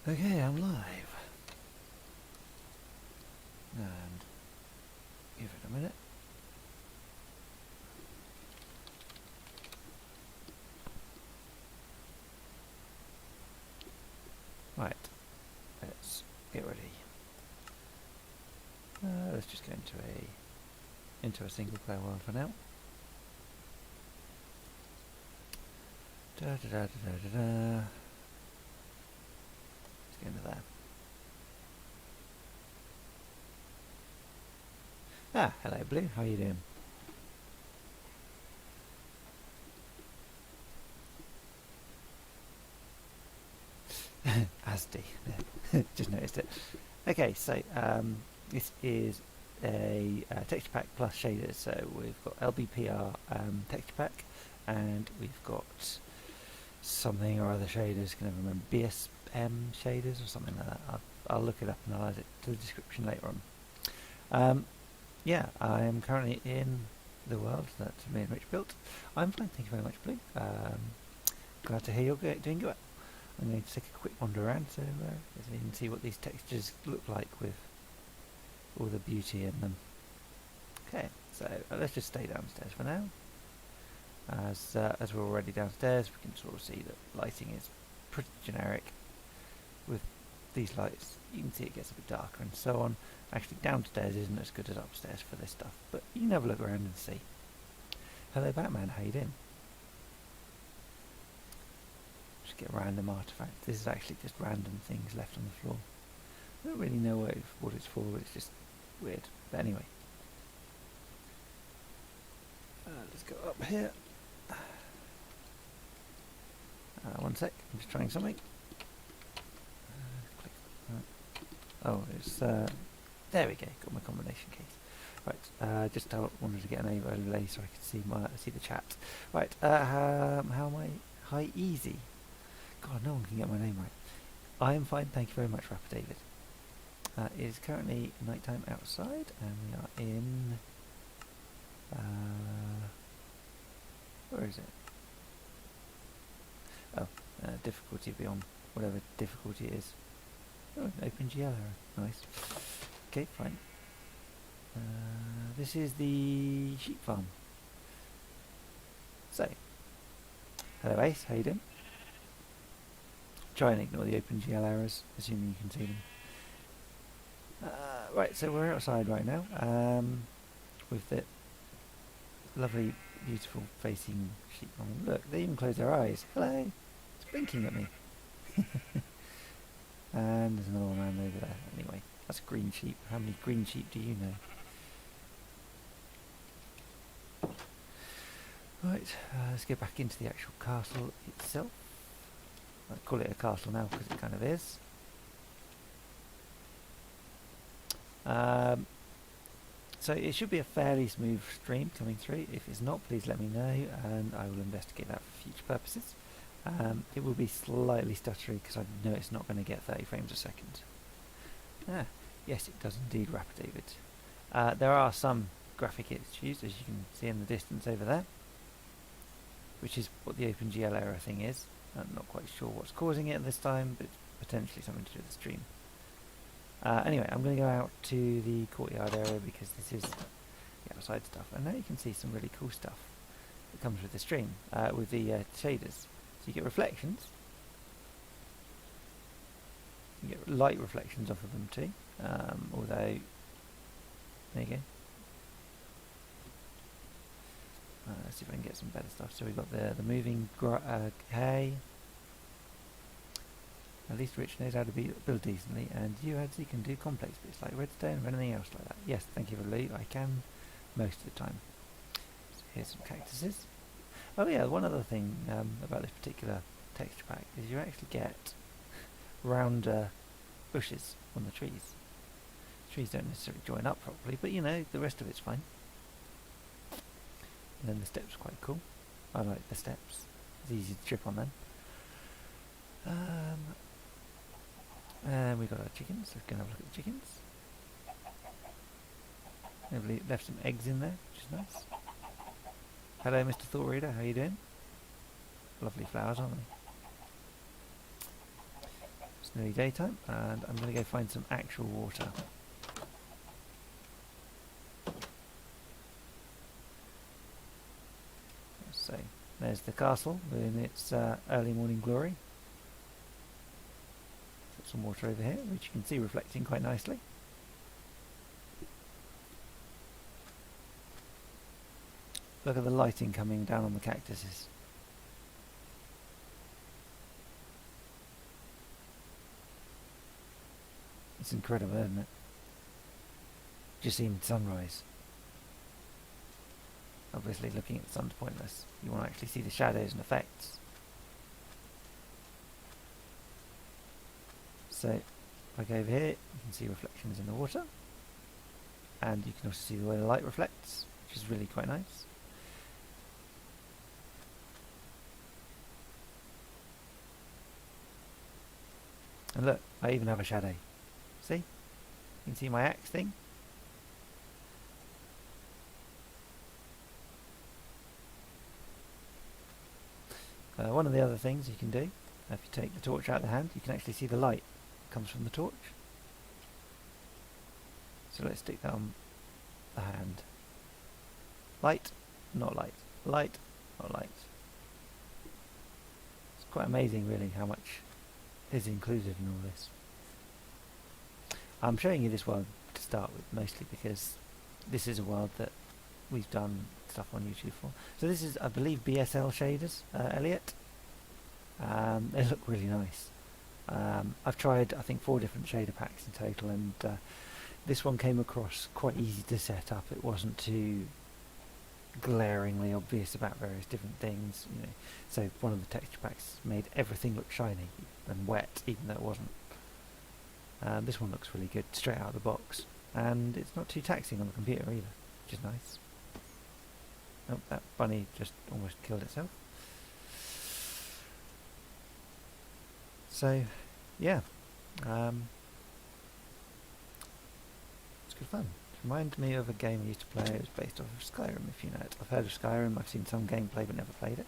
Okay, I'm live. And give it a minute. Right, let's get ready. Let's just go into a single player world for now. Da da da da da da da. Let's get into there. Ah, hello Blue, how are you doing? Asdi, just noticed it. Okay, so this is a texture pack plus shaders. So we've got LBPR texture pack, and we've got something or other shaders. Can never remember, BSM shaders or something like that. I'll look it up and I'll add it to the description later on. Yeah, I am currently in the world that me and Rich built. I'm fine, thank you very much, Blue. Glad to hear you're doing good. I'm going to take a quick wander around so you can see what these textures look like with all the beauty in them. Okay, so let's just stay downstairs for now. As we're already downstairs, we can sort of see that lighting is pretty generic. With these lights, you can see it gets a bit darker and so on. Actually, downstairs isn't as good as upstairs for this stuff, but you can have a look around and see. Hello Batman, how you doing? Just get random artifacts. This is actually just random things left on the floor. I don't really know what it's for, it's just weird. But anyway. Let's go up here. One sec, I'm just trying something. Oh, it's there we go. Got my combination case. Right, just wanted to get an overlay so I could see the chat. Right, how am I? Hi, easy. God, no one can get my name right. I am fine, thank you very much, Rapper David. It is currently nighttime outside, and we are in. Where is it? Oh, difficulty beyond whatever difficulty it is. Oh, OpenGL error. Nice. Okay, fine. This is the sheep farm. So, hello Ace, how you doing? Try and ignore the OpenGL errors, assuming you can see them. Right, so we're outside right now, with the lovely, beautiful facing sheep farm. Look, they even close their eyes. Hello! It's blinking at me. And there's another one around over there. Anyway, that's a green sheep. How many green sheep do you know? Right, let's get back into the actual castle itself. I call it a castle now because it kind of is. So it should be a fairly smooth stream coming through. If it's not, please let me know and I will investigate that for future purposes. It will be slightly stuttery because I know it's not going to get 30 frames a second. Yes, it does indeed, Rapper David. There are some graphic issues, as you can see in the distance over there, which is what the OpenGL error thing is. I'm not quite sure what's causing it this time, but it's potentially something to do with the stream. Anyway, I'm going to go out to the courtyard area because this is the outside stuff, and now you can see some really cool stuff that comes with the stream, with the shaders. So you get reflections. You get light reflections off of them too, although, there you go. Let's see if I can get some better stuff. So we've got the moving hay. At least Rich knows how to build decently, and you actually can do complex bits like redstone or anything else like that. Yes, thank you for Lee. I can most of the time. So here's some cactuses. Oh yeah, one other thing about this particular texture pack is you actually get rounder bushes on the trees. Trees don't necessarily join up properly, but you know, the rest of it's fine. And then the steps are quite cool. I like the steps. It's easy to trip on them. And we got our chickens. Let's go and have a look at the chickens. They've left some eggs in there, which is nice. Hello, Mr. Thought Reader. How you doing? Lovely flowers, aren't they? It's nearly daytime, and I'm going to go find some actual water. So, there's the castle in its early morning glory. Put some water over here, which you can see reflecting quite nicely. Look at the lighting coming down on the cactuses. It's incredible, isn't it? Just seeing sunrise. Obviously looking at the sun's pointless. You want to actually see the shadows and effects. So, if I go over here, you can see reflections in the water. And you can also see the way the light reflects, which is really quite nice. And look, I even have a shadow. See? You can see my axe thing. One of the other things you can do, if you take the torch out of the hand, you can actually see the light that comes from the torch. So let's stick that on the hand. Light, not light. Light, not light. It's quite amazing really how much is included in all this. I'm showing you this world to start with mostly because this is a world that we've done stuff on YouTube for. So this is, I believe, BSL Shaders, Elliot. They look really nice. I've tried, I think, 4 different shader packs in total, and this one came across quite easy to set up. It wasn't too glaringly obvious about various different things, you know. So one of the texture packs made everything look shiny and wet, even though it wasn't. This one looks really good straight out of the box, and it's not too taxing on the computer either, which is nice. Oh, that bunny just almost killed itself. So, yeah, it's good fun. It reminded me of a game I used to play. It was based off of Skyrim, if you know it. I've heard of Skyrim, I've seen some gameplay but never played it.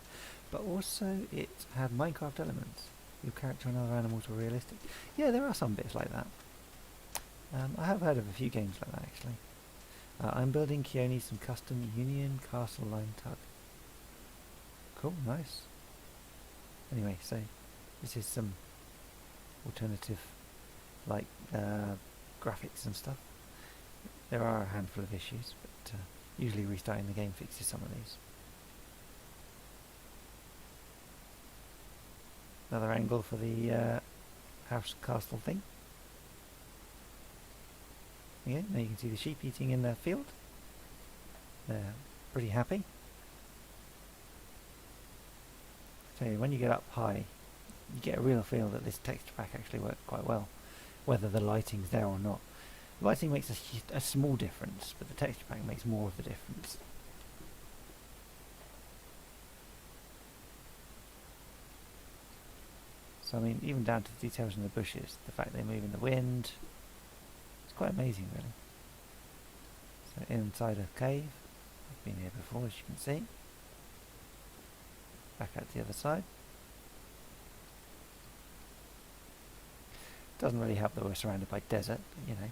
But also it had Minecraft elements. Your character and other animals were realistic. Yeah, there are some bits like that. I have heard of a few games like that actually. I'm building Keone some custom Union Castle Line tug. Cool, nice. Anyway, so this is some alternative like graphics and stuff. There are a handful of issues, but usually restarting the game fixes some of these. Another angle for the house castle thing. Yeah, now you can see the sheep eating in the field. They're pretty happy. So when you get up high, you get a real feel that this texture pack actually worked quite well, whether the lighting's there or not. The lighting makes a small difference, but the texture pack makes more of the difference. So I mean, even down to the details in the bushes, the fact they move in the wind, it's quite amazing really. So inside a cave, I've been here before as you can see. Back out the other side. Doesn't really help that we're surrounded by desert, but you know.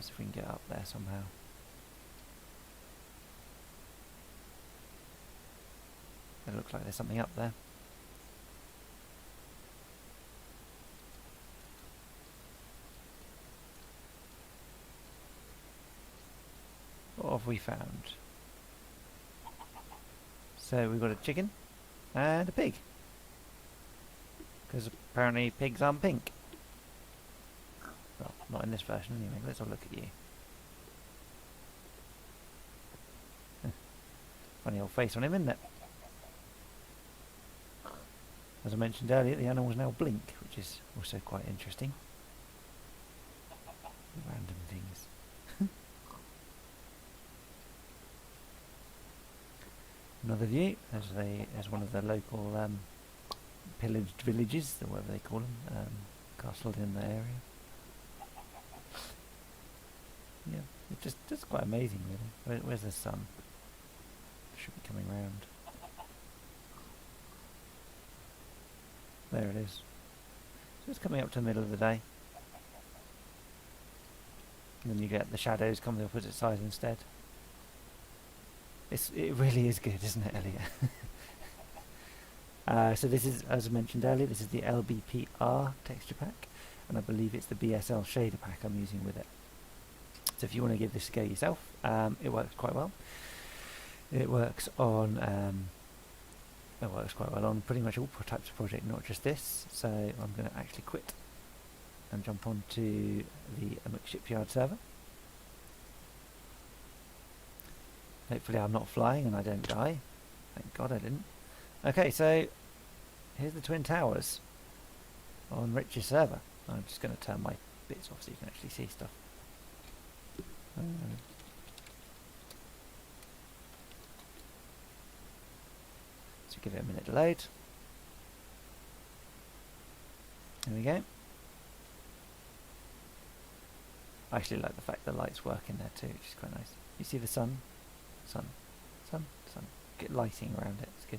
See if we can get up there somehow. It looks like there's something up there. What have we found? So we've got a chicken and a pig. Because apparently pigs aren't pink. Well, not in this version anyway. Let's have a look at you. Funny old face on him, isn't it? As I mentioned earlier, the animals now blink, which is also quite interesting. Random things. Another view, as one of the local pillaged villages, or whatever they call them, castled in the area. Yeah, it's just quite amazing really. Where's the sun? Should be coming round. There it is. So it's coming up to the middle of the day. And then you get the shadows come the opposite side instead. It really is good, isn't it, Elliot? So this is, as I mentioned earlier, this is the LBPR texture pack, and I believe it's the BSL shader pack I'm using with it. So if you want to give this a go yourself, it works quite well. It works on pretty much all types of project, not just this. So I'm going to actually quit and jump onto the MC Shipyard server. Hopefully I'm not flying and I don't die. Thank God I didn't. Okay, so here's the Twin Towers on Rich's server. I'm just going to turn my bits off so you can actually see stuff. So give it a minute to load. There we go. I actually like the fact the lights work in there too, which is quite nice. You see the sun? Sun. Get lighting around it, it's good.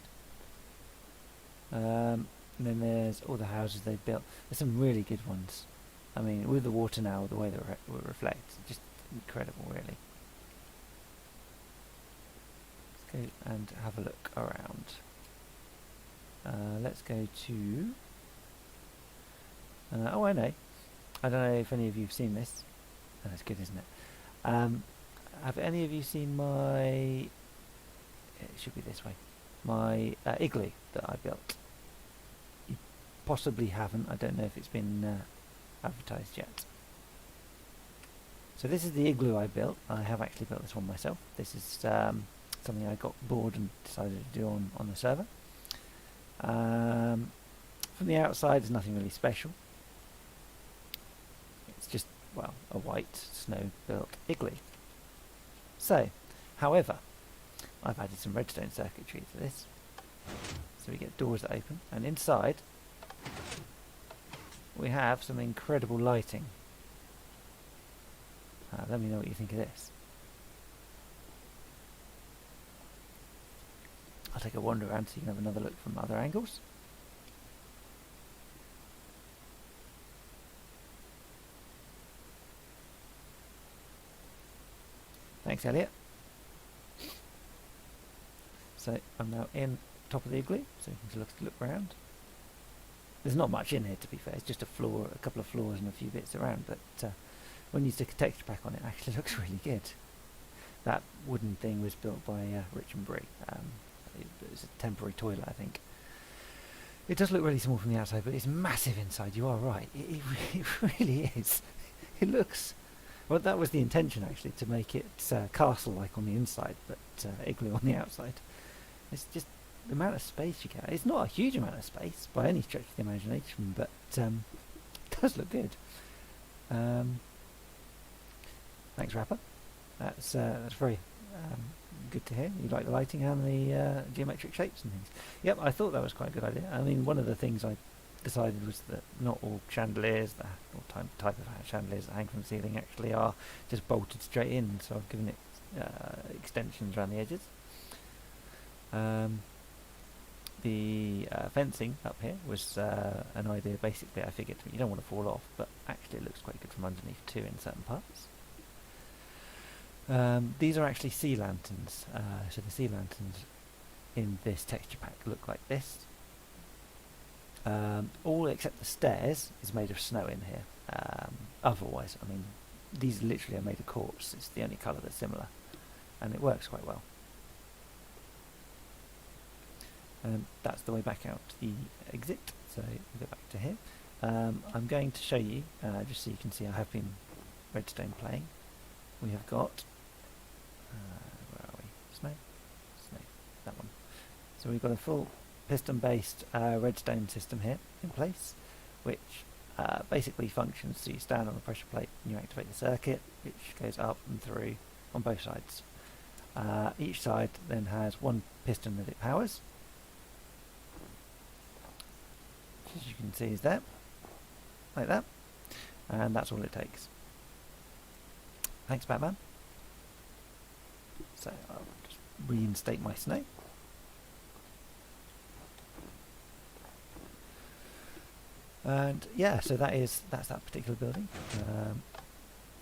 And then there's all the houses they've built. There's some really good ones. I mean, with the water now, the way that it reflects, just incredible, really. Let's go and have a look around. Let's go to... oh, I know. I don't know if any of you have seen this. Oh, that's good, isn't it? Have any of you seen my... It should be this way. My Igloo that I built. You possibly haven't. I don't know if it's been advertised yet. So this is the Igloo I built. I have actually built this one myself. This is something I got bored and decided to do on the server. From the outside, there's nothing really special. It's just, well, a white snow-built igloo. So, however, I've added some redstone circuitry to this. So we get doors that open, and inside we have some incredible lighting. Let me know what you think of this. I'll take a wander around so you can have another look from other angles. Thanks, Elliot. So I'm now in top of the igloo, so you can look around. There's not much in here, to be fair. It's just a floor, a couple of floors and a few bits around, but when you stick a texture pack on it, actually looks really good. That wooden thing was built by Rich and Bree. It was a temporary toilet, I think. It does look really small from the outside, but it's massive inside. You are right. It really is. It looks... Well, that was the intention, actually, to make it castle-like on the inside, but igloo on the outside. It's just the amount of space you get. It's not a huge amount of space by any stretch of the imagination, but it does look good. Thanks, Rapper. That's very good to hear. You like the lighting and the geometric shapes and things. Yep, I thought that was quite a good idea. I mean, one of the things I decided was that not all chandeliers, or type of chandeliers that hang from the ceiling actually are just bolted straight in, so I've given it extensions around the edges. The fencing up here was an idea. Basically, I figured you don't want to fall off, but actually it looks quite good from underneath too in certain parts. These are actually sea lanterns, so the sea lanterns in this texture pack look like this. All except the stairs is made of snow in here. Otherwise, I mean, these literally are made of quartz. It's the only colour that's similar, and it works quite well. That's the way back out the exit, so we'll go back to here. I'm going to show you, just so you can see I have been redstone playing. We have got, where are we? Snow, that one. So we've got a full piston-based redstone system here in place, which basically functions. So you stand on the pressure plate and you activate the circuit, which goes up and through on both sides. Each side then has one piston that it powers, which as you can see is there, like that, and that's all it takes. Thanks, Batman. So I'll just reinstate my snow. And yeah, so that's that particular building.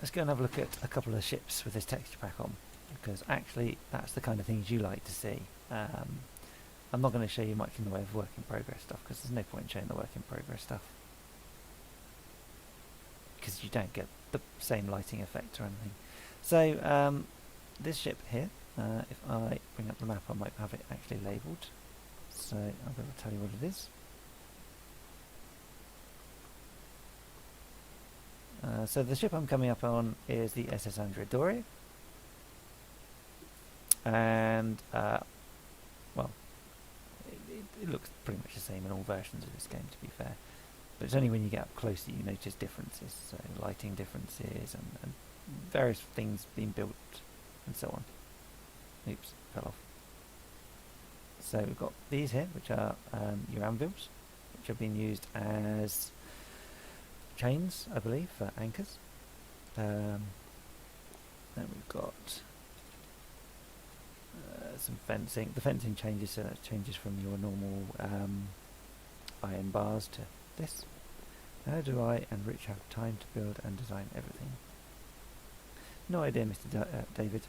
Let's go and have a look at a couple of ships with this texture pack on, because actually that's the kind of things you like to see. I'm not going to show you much in the way of work in progress stuff, because there's no point in showing the work in progress stuff, because you don't get the same lighting effect or anything. So this ship here, if I bring up the map, I might have it actually labelled, so I'll be able to tell you what it is. So the ship I'm coming up on is the USS America, and well, it looks pretty much the same in all versions of this game, to be fair, but it's only when you get up close that you notice differences, so lighting differences and various things being built and so on. Oops, fell off. So we've got these here, which are your anvils, which are being used as chains, I believe, for anchors. Then we've got some fencing. The fencing changes, so that changes from your normal iron bars to this. How do I and Rich have time to build and design everything? No idea, Mr. David.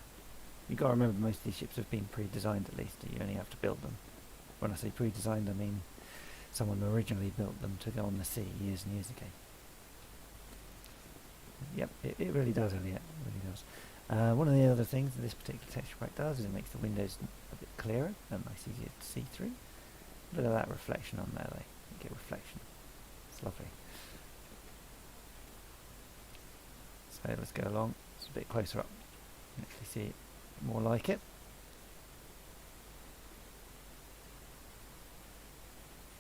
You've got to remember most of these ships have been pre-designed at least, you only have to build them. When I say pre-designed, I mean someone originally built them to go on the sea years and years ago. Yep, it really does, Elliot, it really does. One of the other things that this particular texture pack does is it makes the windows a bit clearer and nice, easier to see through. Look at that reflection on there, though. You get reflection. It's lovely. So let's go along. It's a bit closer up. You can actually see it more like it.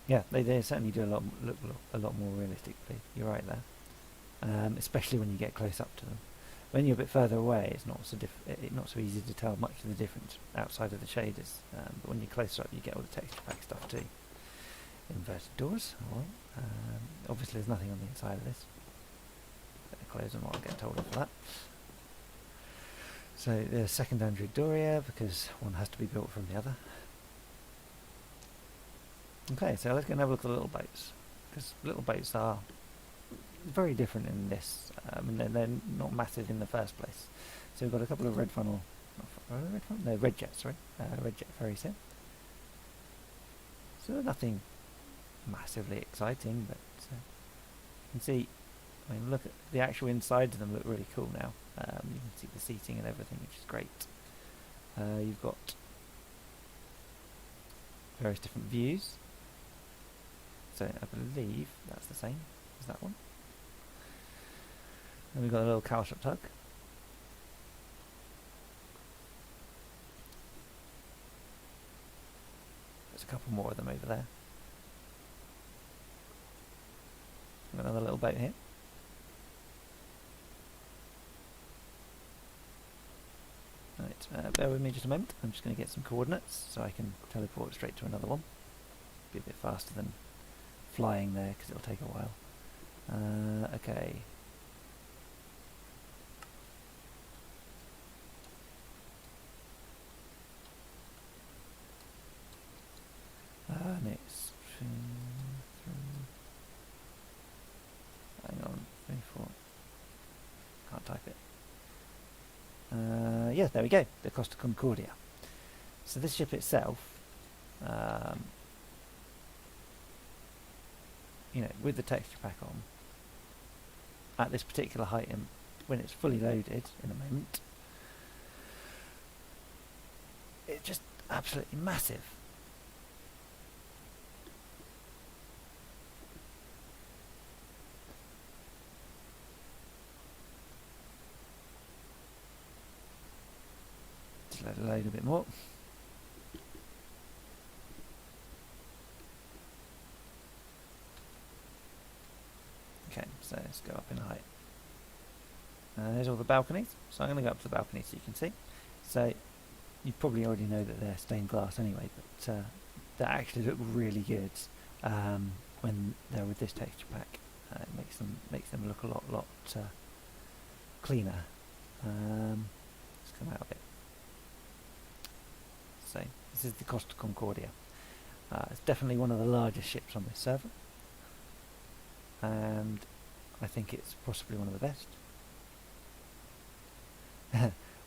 Yeah, they certainly do look a lot more realistically. You're right there. Especially when you get close up to them. When you're a bit further away, it's not so easy to tell much of the difference outside of the shaders. But when you're closer up, you get all the texture pack stuff too. Inverted doors. Oh, obviously, there's nothing on the inside of this. Better close them, or I'll get told off for that. So the second Androidoria, because one has to be built from the other. Okay, so let's go and have a look at the little boats, because little boats are very different in this. I mean, they're not massive in the first place. So we've got a couple of red funnel, red jets, sorry, red jet ferries here. So nothing massively exciting, but you can see. I mean, look at the actual insides of them look really cool now. You can see the seating and everything, which is great. You've got various different views. So I believe that's the same as that one. And we've got a little cow shop tug. There's a couple more of them over there. We've got another little boat here. Right, bear with me just a moment. I'm just going to get some coordinates so I can teleport straight to another one. Be a bit faster than flying there because it'll take a while. Okay. Next. Hang on, 24. Can't type it. Yeah, there we go, the Costa Concordia. So this ship itself, you know, with the texture pack on, at this particular height, and when it's fully loaded in a moment, it's just absolutely massive. Let it load a bit more. Okay, so let's go up in height. There's all the balconies. So I'm going to go up to the balcony so you can see. So you probably already know that they're stained glass anyway, but they actually look really good when they're with this texture pack. It makes them look a lot cleaner. Let's come out of it. So this is the Costa Concordia. It's definitely one of the largest ships on this server. and I think it's possibly one of the best.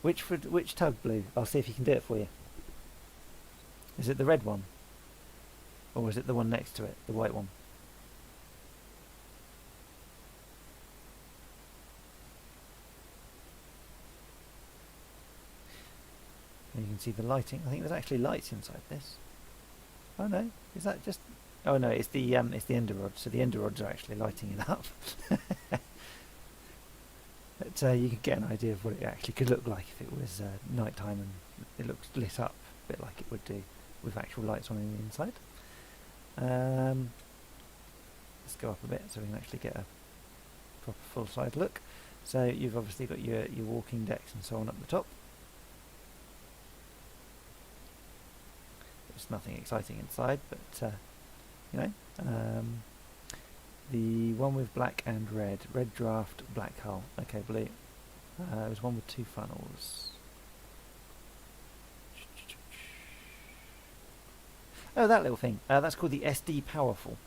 Which tug, Blue? I'll see if he can do it for you. Is it the red one? Or is it the one next to it, the white one? And you can see the lighting. I think there's actually lights inside this. Oh no, is that just... Oh no, it's the ender rods. So the ender rods are actually lighting it up. But you can get an idea of what it actually could look like if it was night time and it looks lit up, a bit like it would do with actual lights on the inside. Let's go up a bit so we can actually get a proper full side look. So you've obviously got your walking decks and so on up the top. There's nothing exciting inside, but you know, the one with black and red draft, black hull. Okay, blue. There's one with 2 funnels. Oh, that little thing. That's called the SD Powerful.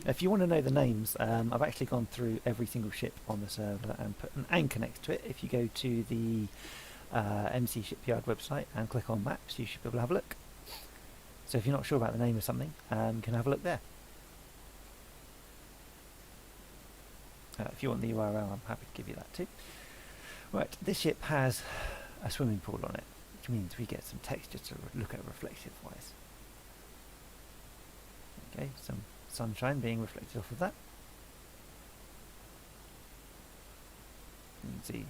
If you want to know the names, I've actually gone through every single ship on the server and put an anchor next to it. If you go to the MC Shipyard website and click on maps, you should be able to have a look. So if you're not sure about the name of something, you can have a look there. If you want the URL, I'm happy to give you that too. Right, this ship has a swimming pool on it, which means we get some texture to look at reflective wise. Okay, some sunshine being reflected off of that. You can see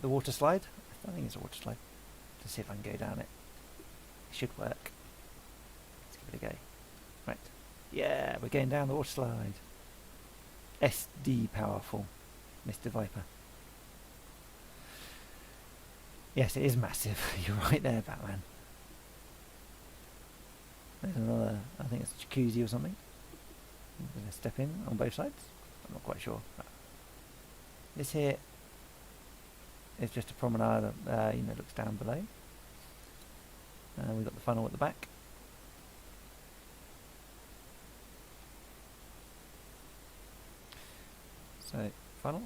the water slide. I think it's a water slide. Let's see if I can go down it. It should work. Let's give it a go. Right. Yeah, we're going down the water slide. SD Powerful, Mr. Viper. Yes, it is massive. You're right there, Batman. There's another, I think it's a jacuzzi or something. I'm going to step in on both sides. I'm not quite sure. This here is just a promenade, you know, looks down below. We've got the funnel at the back. So, funnel.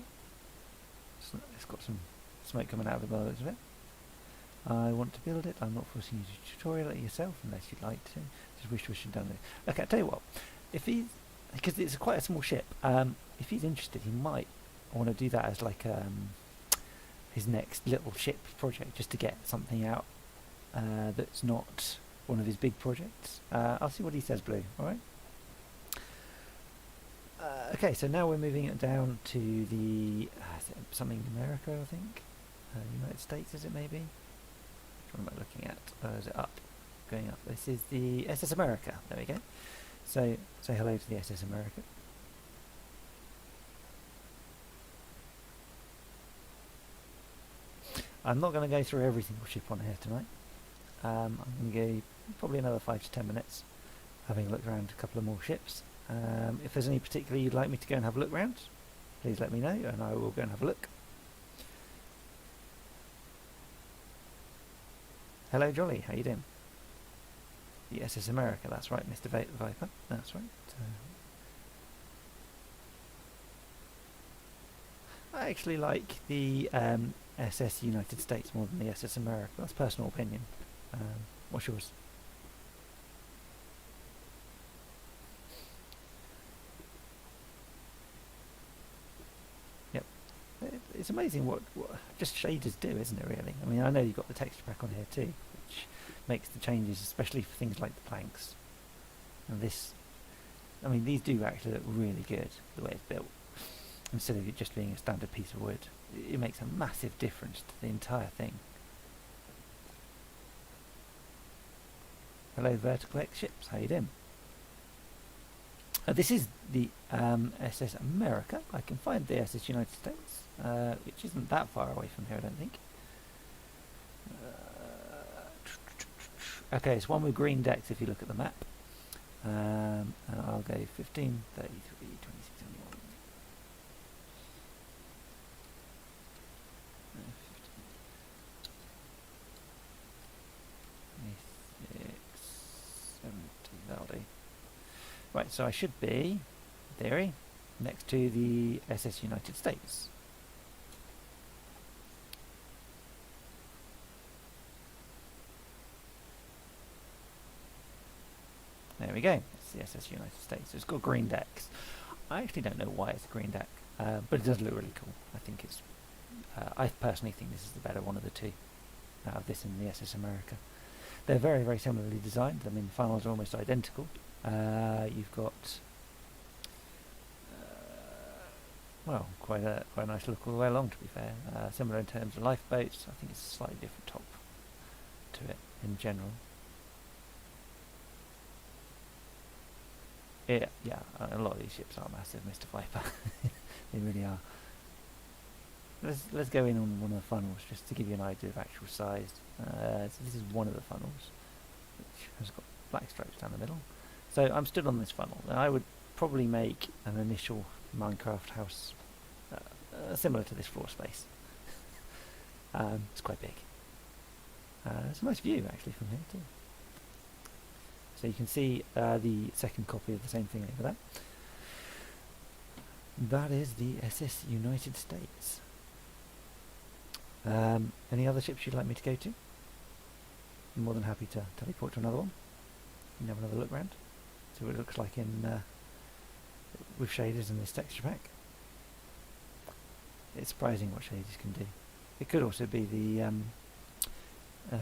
It's got some smoke coming out of it by the looks of it. I want to build it. I'm not forcing you to tutorial it yourself unless you'd like to. Just wish we should have done it. Okay, I'll tell you what. If he's, because it's quite a small ship, if he's interested, he might want to do that as like his next little ship project, just to get something out that's not one of his big projects. I'll see what he says, Blue. All right. Okay, so now we're moving it down to the is it something America, I think. United States, is it maybe? Which one am I looking at? Is it up? Going up. This is the SS America. There we go. So say hello to the SS America. I'm not going to go through every single ship on here tonight. I'm going to go probably another 5 to 10 minutes having a look around a couple of more ships. If there's any particular you'd like me to go and have a look around, please let me know and I will go and have a look. Hello Jolly, how you doing? The SS America, that's right, Mr. Viper, that's right. I actually like the SS United States more than the SS America. That's personal opinion. What's yours? Yep. It's amazing what just shaders do, isn't it, really? I mean, I know you've got the texture pack on here too, which makes the changes, especially for things like the planks. And this, I mean, these do actually look really good, the way it's built. Instead of it just being a standard piece of wood, it makes a massive difference to the entire thing. Hello Vertical X ships, how you doing? This is the SS America. I can find the SS United States, which isn't that far away from here, I don't think. Okay, it's one with green decks if you look at the map. And I'll go 15, 33, 26, 71. That'll do. Right, so I should be, in theory, next to the SS United States. There we go, it's the SS United States. It's got green decks. I actually don't know why it's a green deck, but it does look really cool. I think it's, I personally think this is the better one of the two, out of this and the SS America. They're very, very similarly designed. I mean, the funnels are almost identical. You've got, well, quite a nice look all the way along, to be fair. Similar in terms of lifeboats. I think it's a slightly different top to it in general. Yeah, a lot of these ships are massive, Mr. Viper. They really are. Let's go in on one of the funnels just to give you an idea of actual size. So this is one of the funnels, which has got black stripes down the middle. So I'm stood on this funnel, and I would probably make an initial Minecraft house similar to this floor space. It's quite big. It's a nice view actually from here too. So you can see the second copy of the same thing over there. That is the SS United States. Any other ships you'd like me to go to? I'm more than happy to teleport to another one. You can have another look round. See what it looks like in with shaders in this texture pack. It's surprising what shaders can do. It could also be the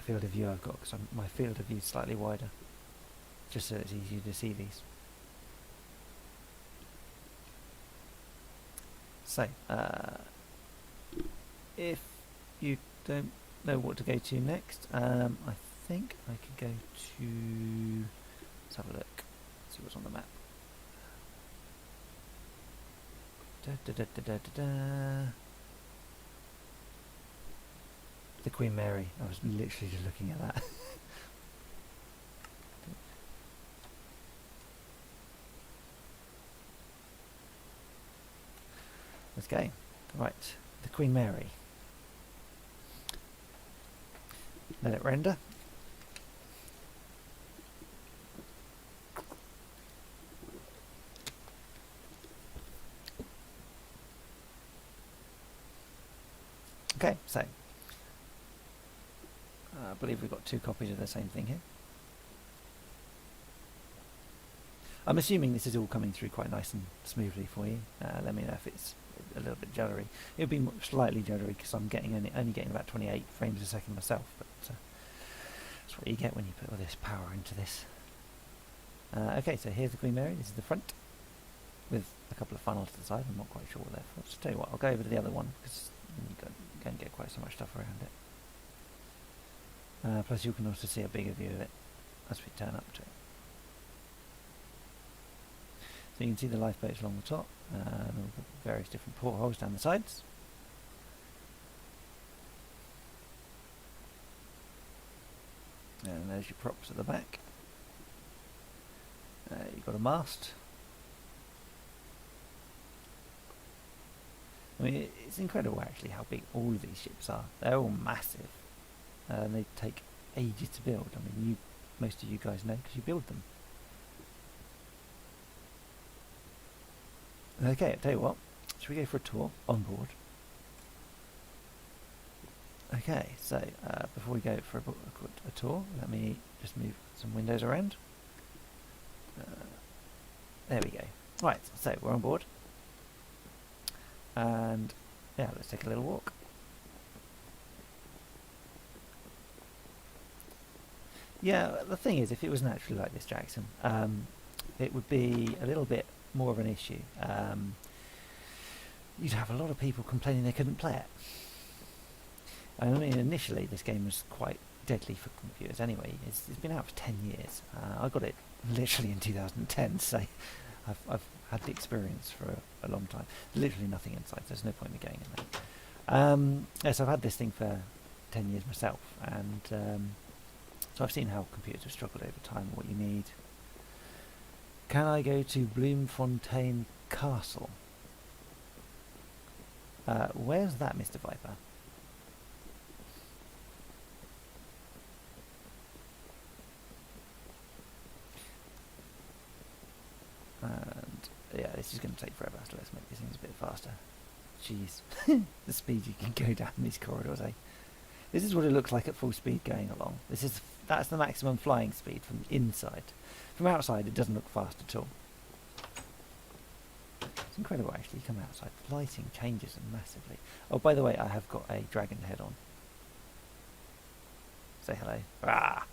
field of view I've got, because my field of view is slightly wider, just so it's easier to see these. So, if you don't know what to go to next, I think I could go to, let's have a look, see what's on the map. The Queen Mary. I was literally just looking at that. Let's go. Right, the Queen Mary. Let it render. Okay, so I believe we've got two copies of the same thing here. I'm assuming this is all coming through quite nice and smoothly for you. Let me know if it's a little bit juddery. It'll be slightly juddery because I'm only getting about 28 frames a second myself, but that's what you get when you put all this power into this. Okay, so here's the Queen Mary. This is the front with a couple of funnels to the side. I'm not quite sure what they're for. Just tell you what, I'll go over to the other one because you can get quite so much stuff around it. Plus you can also see a bigger view of it as we turn up to it. So you can see the lifeboats along the top, and various different portholes down the sides. And there's your props at the back. You've got a mast. I mean, it's incredible actually how big all of these ships are. They're all massive. And they take ages to build. I mean, most of you guys know because you build them. Okay, I'll tell you what, should we go for a tour on board? Okay, so before we go for a tour, let me just move some windows around. There we go. Right, so we're on board. And yeah, let's take a little walk. Yeah, the thing is, if it was naturally like this, Jackson, it would be a little bit more of an issue. You'd have a lot of people complaining they couldn't play it. I mean, initially this game was quite deadly for computers anyway. It's been out for 10 years. I got it literally in 2010, so I've had the experience for a long time. Literally nothing inside, so there's no point in me going in there. Yes, I've had this thing for 10 years myself, and so I've seen how computers have struggled over time, what you need. Can I go to Bloemfontein Castle? Where's that, Mr. Viper? yeah, this is going to take forever, so let's make these things a bit faster. Jeez, the speed you can go down these corridors, eh? This is what it looks like at full speed going along. That's the maximum flying speed from the inside. From outside, it doesn't look fast at all. It's incredible, actually. You come outside, the lighting changes massively. Oh, by the way, I have got a dragon head on. Say hello. Ah!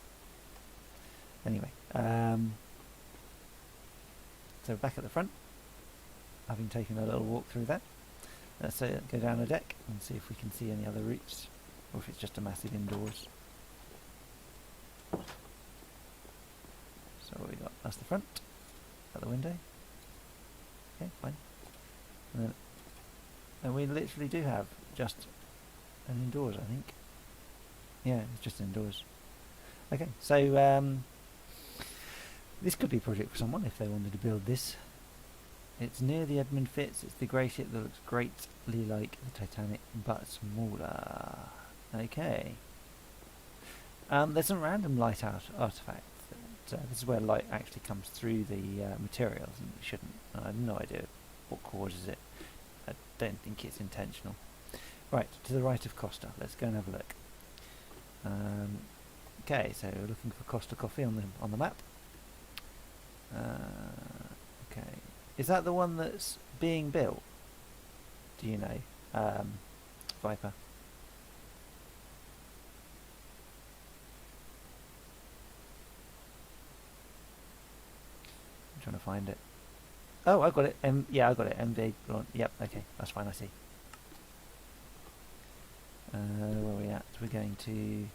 Anyway, so back at the front, having taken a little walk through that, let's go down the deck and see if we can see any other routes, or if it's just a massive indoors. So what we got? That's the front, at the window. Okay, fine. And we literally do have just an indoors, I think. Yeah, it's just indoors. Okay, so this could be a project for someone if they wanted to build this. It's near the Edmund Fitz. It's the grey ship that looks greatly like the Titanic, but smaller. Okay. There's some random light artifacts. This is where light actually comes through the materials, and it shouldn't. I have no idea what causes it. I don't think it's intentional. Right, to the right of Costa. Let's go and have a look. Okay, so we're looking for Costa Coffee on the map. Okay, is that the one that's being built? Do you know, Viper? I'm trying to find it. Oh, I got it. Yeah, I got it. MV. Yep. Okay, that's fine. I see. Where are we at? We're going to.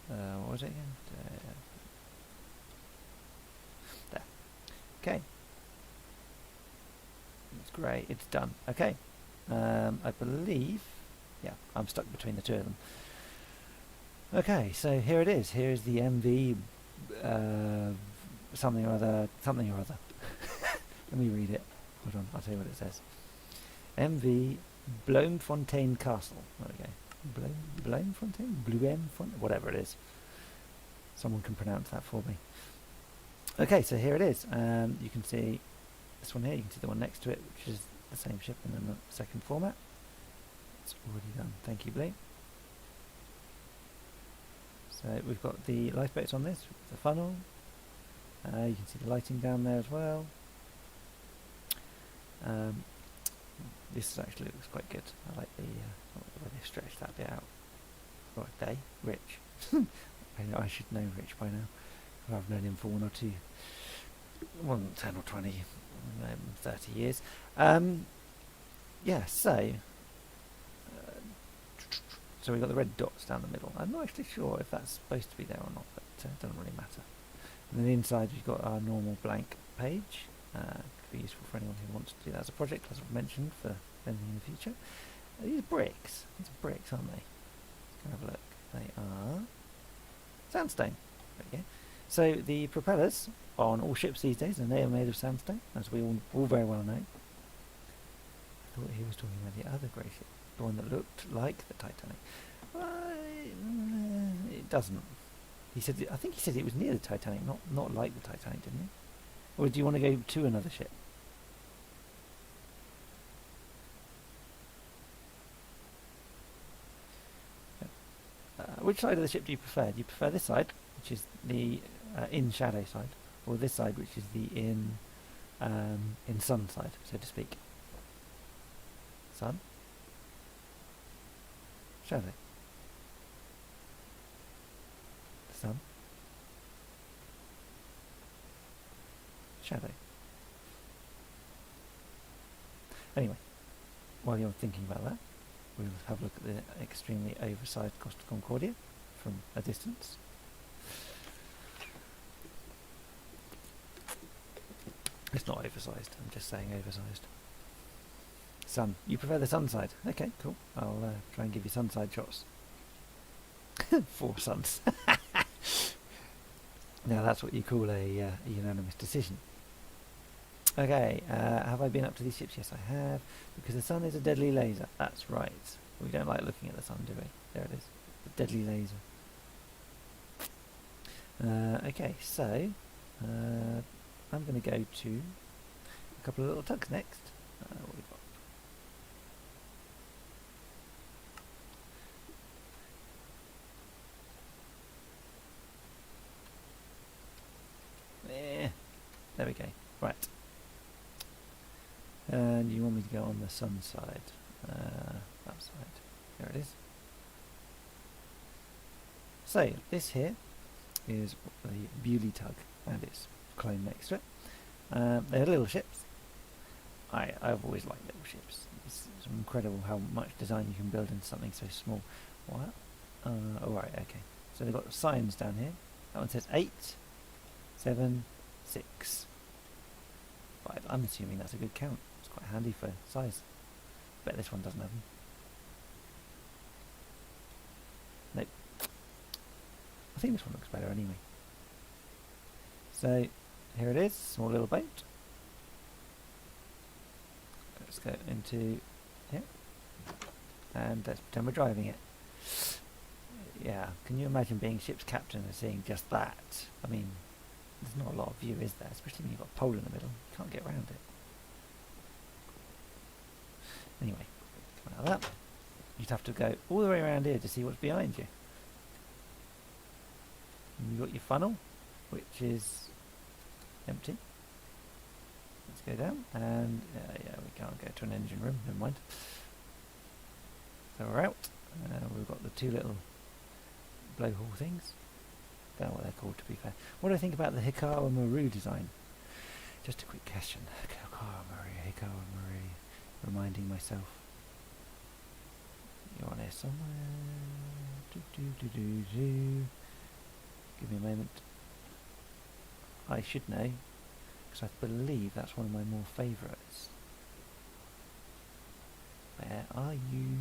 What was it again? There. Okay. It's great. It's done. Okay. I believe. Yeah, I'm stuck between the two of them. Okay, so here it is. Here is the MV something or other. Something or other. Let me read it. Hold on, I'll tell you what it says. MV Bloemfontein Castle. There we go. Bloemfontein? Bloemfontein? Whatever it is. Someone can pronounce that for me. Okay, so here it is. You can see this one here. You can see the one next to it, which is the same ship in the second format. It's already done. Thank you, Blake. So we've got the lifeboats on this, the funnel. You can see the lighting down there as well. This actually looks quite good. I like the way they've stretched that bit out. Right, Rich. I should know Rich by now. I've known him for 1 or 2, 10 or 20, 30 years. Yeah, so we've got the red dots down the middle. I'm not actually sure if that's supposed to be there or not, but it doesn't really matter. And then inside we've got our normal blank page. Could be useful for anyone who wants to do that as a project, as I've mentioned, for anything in the future. These bricks. These are bricks, aren't they? Let's go have a look. They are sandstone. There we go. So the propellers on all ships these days, and they are made of sandstone, as we all very well know. I thought he was talking about the other grey ship, the one that looked like the Titanic. It doesn't. He said. I think he said it was near the Titanic, not like the Titanic, didn't he? Or do you want to go to another ship? Which side of the ship do you prefer? Do you prefer this side, which is the in shadow side, or this side, which is the in sun side, so to speak? Sun, shadow, sun, shadow. Anyway, while you're thinking about that, we'll have a look at the extremely oversized Costa Concordia from a distance. It's not oversized, I'm just saying oversized. Sun. You prefer the sun side? Okay, cool. I'll try and give you sun side shots. 4 suns. Now that's what you call a unanimous decision. Okay, have I been up to these ships? Yes, I have. Because the sun is a deadly laser. That's right. We don't like looking at the sun, do we? There it is, the deadly laser. Okay, so I'm going to go to a couple of little tugs next. What we've got. There we go. Right. And you want me to go on the sun side. That side. There it is. So, this here is the Bewley tug, and its clone next to it. They're little ships. I've always liked little ships. It's incredible how much design you can build into something so small. What? Oh, right, okay. So they've got signs down here. That one says 8, 7, 6, 5. I'm assuming that's a good count. It's quite handy for size. Bet this one doesn't have them. Nope. I think this one looks better anyway. So here it is, small little boat. Let's go into here and let's pretend we're driving it. Yeah, can you imagine being ship's captain and seeing just that? I mean, there's not a lot of view, is there? Especially when you've got a pole in the middle. You can't get around it. Anyway, come out of that. You'd have to go all the way around here to see what's behind you. And you've got your funnel, which is empty. Let's go down, and yeah, we can't go to an engine room, never mind. So we're out. We've got the two little blowhole things. Don't know what they're called, to be fair. What do I think about the Hikawa Maru design? Just a quick question. Hikawa Maru, reminding myself. You're on here somewhere. Give me a moment. I should know, because I believe that's one of my more favourites. Where are you?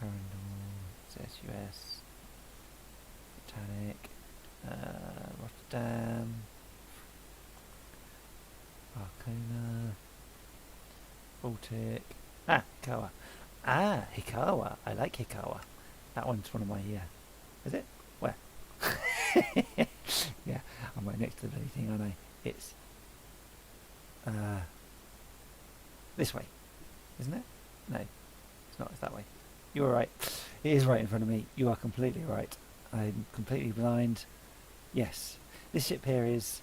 Parandor, CSS, Britannic, Rotterdam, Arcona, Baltic. Hikawa. Hikawa. I like Hikawa. That one's one of my, is it? Where? Yeah, I'm right next to the bloody thing, aren't I? It's this way, isn't it? No, it's not, it's that way. You're right. It is right in front of me. You are completely right. I'm completely blind. Yes. This ship here is...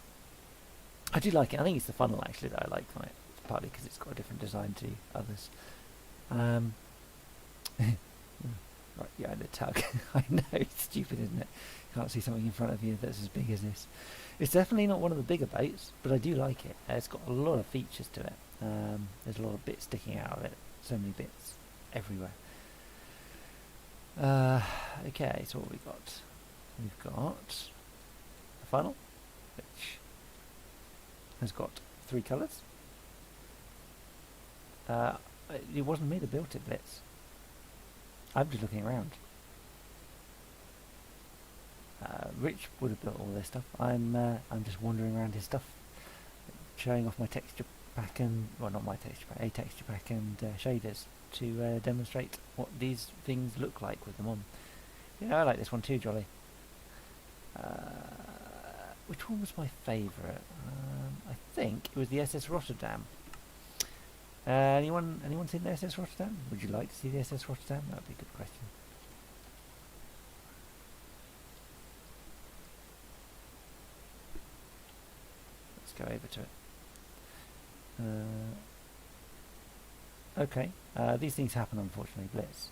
I do like it. I think it's the funnel, actually, that I like on it. Partly because it's got a different design to others. Right, yeah, the tug. I know, it's stupid, isn't it? Can't see something in front of you that's as big as this. It's definitely not one of the bigger boats, but I do like it. It's got a lot of features to it. There's a lot of bits sticking out of it. So many bits everywhere. Okay, so what have we got? We've got a funnel, which has got 3 colours. It wasn't me that built it, Blitz. I'm just looking around. Rich would have built all this stuff. I'm just wandering around his stuff, showing off my texture pack and, well, not my texture pack, a texture pack and shaders to demonstrate what these things look like with them on. Yeah, I like this one too, Jolly. Which one was my favourite? I think it was the SS Rotterdam. Anyone seen the SS Rotterdam? Would you like to see the SS Rotterdam? That would be a good question. Let's go over to it. Okay, these things happen, unfortunately, Blitz.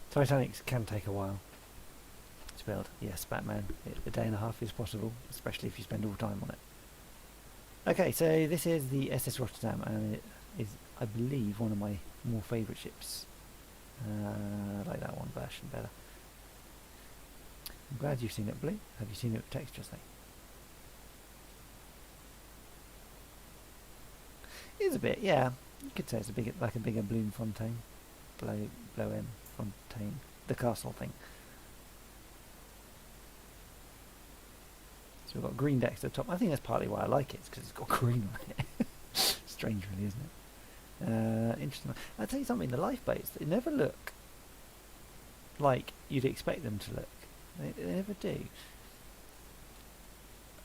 Titanics can take a while to build. Yes, Batman, a day and a half is possible, especially if you spend all time on it. Okay, so this is the SS Rotterdam, and it is, I believe, one of my more favourite ships. I like that one version better. I'm glad you've seen it, Blue. Have you seen it with textures, though? It is a bit, yeah. You could say it's a bigger, like a bigger Bloemfontein, Bloem Fontaine, the castle thing. So we've got green decks at the top. I think that's partly why I like it, because it's got green on it. It's strange, really, isn't it? Interesting. I'll tell you something. The lifeboats, they never look like you'd expect them to look. They never do.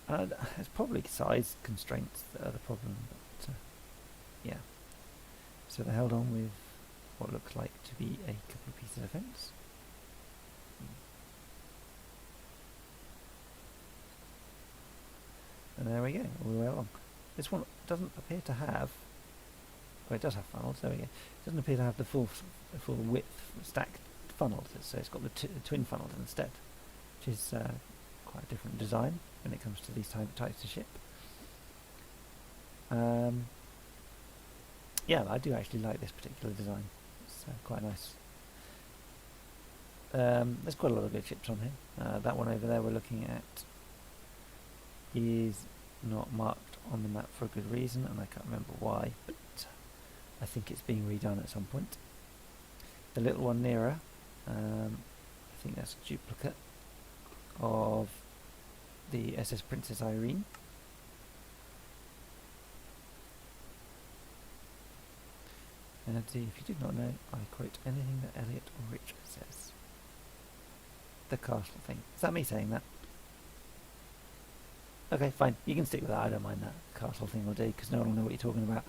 It's probably size constraints that are the problem. But yeah. So they're held on with what looks like to be a couple of pieces of fence. And there we go, all the way along. This one doesn't appear to have, well, it does have funnels, there we go. It doesn't appear to have the full width stacked funnels, so it's got the twin funnels instead, which is quite a different design when it comes to these types of ship. Yeah, I do actually like this particular design. It's quite nice. There's quite a lot of good ships on here. That one over there we're looking at is not marked on the map for a good reason, and I can't remember why, but I think it's being redone at some point. The little one nearer, I think that's a duplicate of the SS Princess Irene. And if you did not know, I quote anything that Elliot or Richard says. The castle thing. Is that me saying that? Okay, fine. You can stick with that. I don't mind that. Castle thing will do, because no one will know what you're talking about.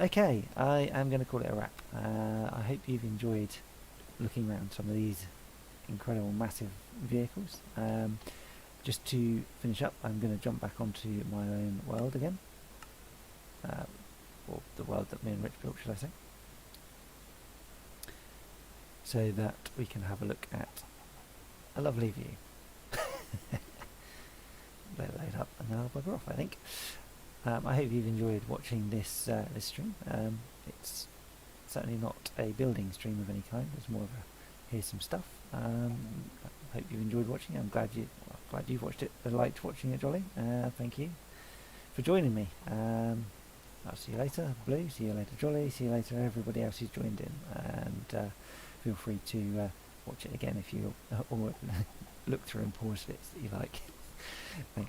Okay, I am going to call it a wrap. I hope you've enjoyed looking around some of these incredible, massive vehicles. Just to finish up, I'm going to jump back onto my own world again. Or the world that me and Rich built, should I say. So that we can have a look at a lovely view. Let it load up and then I'll bugger off, I think. I hope you've enjoyed watching this stream. It's certainly not a building stream of any kind. It's more of a here's some stuff. I hope you've enjoyed watching. I'm glad you've watched it. Liked watching it, Jolly. Thank you for joining me. I'll see you later, Blue. See you later, Jolly. See you later, everybody else who's joined in. And feel free to watch it again if you or look through and pause bits that you like. Thank you.